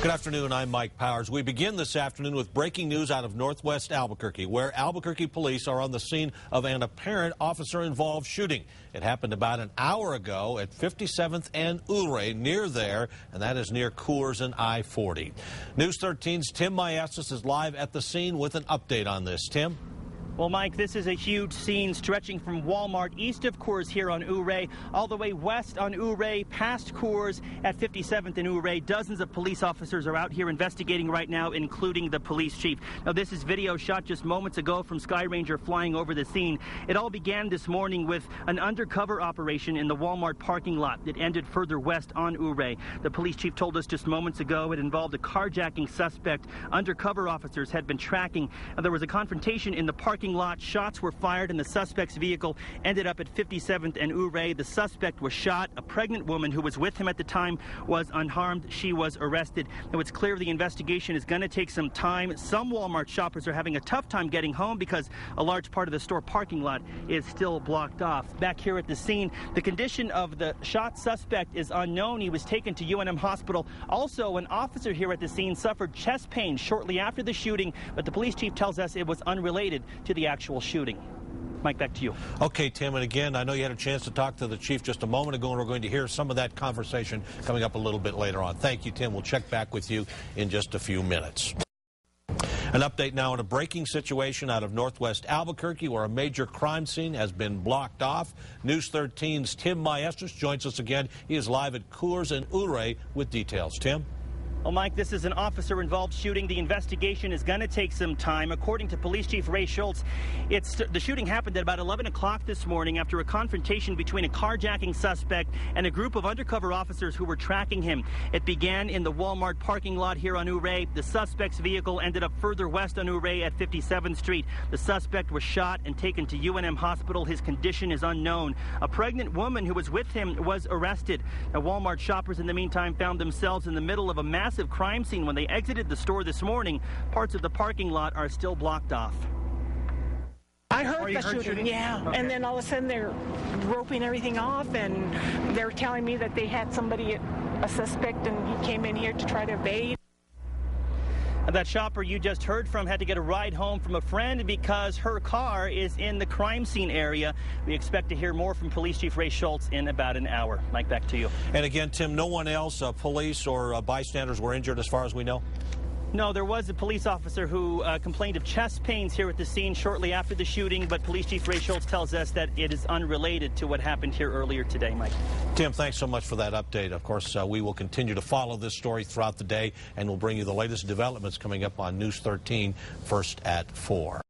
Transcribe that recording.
Good afternoon, I'm Mike Powers. We begin this afternoon with breaking news out of northwest Albuquerque, where Albuquerque police are on the scene of an apparent officer-involved shooting. It happened about an hour ago at 57th and Ulrey, near there, and that is near Coors and I-40. News 13's Tim Maestas is live at the scene with an update on this. Tim? Well, Mike, this is a huge scene stretching from Wal-mart east of Coors here on Ulrey, all the way west on Ulrey, past Coors at 57th and Ulrey. Dozens of police officers are out here investigating right now, including the police chief. Now, this is video shot just moments ago from Sky Ranger flying over the scene. It all began this morning with an undercover operation in the Wal-mart parking lot. It ended further west on Ulrey. The police chief told us just moments ago it involved a carjacking suspect. Undercover officers had been tracking. There was a confrontation in the parking lot. Shots were fired and the suspect's vehicle ended up at 57th and Ulrey. The suspect was shot. A pregnant woman who was with him at the time was unharmed. She was arrested. Now, it's clear the investigation is going to take some time. Some Walmart shoppers are having a tough time getting home because a large part of the store parking lot is still blocked off. Back here at the scene, the condition of the shot suspect is unknown. He was taken to UNM Hospital. Also, an officer here at the scene suffered chest pain shortly after the shooting, but the police chief tells us it was unrelated to the actual shooting. Mike, back to you. Okay, Tim, and again, I know you had a chance to talk to the chief just a moment ago, and we're going to hear some of that conversation coming up a little bit later on. Thank you, Tim. We'll check back with you in just a few minutes. An update now on a breaking situation out of northwest Albuquerque, where a major crime scene has been blocked off. News 13's Tim Maestas joins us again. He is live at Coors and Ulrey with details. Tim? Well, Mike, this is an officer-involved shooting. The investigation is going to take some time. According to Police Chief Ray Schultz, the shooting happened at about 11 o'clock this morning after a confrontation between a carjacking suspect and a group of undercover officers who were tracking him. It began in the Walmart parking lot here on Ulrey. The suspect's vehicle ended up further west on Ulrey at 57th Street. The suspect was shot and taken to UNM Hospital. His condition is unknown. A pregnant woman who was with him was arrested. Now, Walmart shoppers in the meantime found themselves in the middle of a massive crime scene when they exited the store this morning. Parts of the parking lot are still blocked off. I heard the shooting, yeah. Okay. And then all of a sudden they're roping everything off, and they're telling me that they had somebody, a suspect, and he came in here to try to evade. That shopper you just heard from had to get a ride home from a friend because her car is in the crime scene area. We expect to hear more from Police Chief Ray Schultz in about an hour. Mike, back to you. And again, Tim, no one else, police or bystanders, were injured as far as we know? No, there was a police officer who complained of chest pains here at the scene shortly after the shooting, but Police Chief Ray Schultz tells us that it is unrelated to what happened here earlier today, Mike. Tim, thanks so much for that update. Of course, we will continue to follow this story throughout the day, and we'll bring you the latest developments coming up on News 13 first at 4.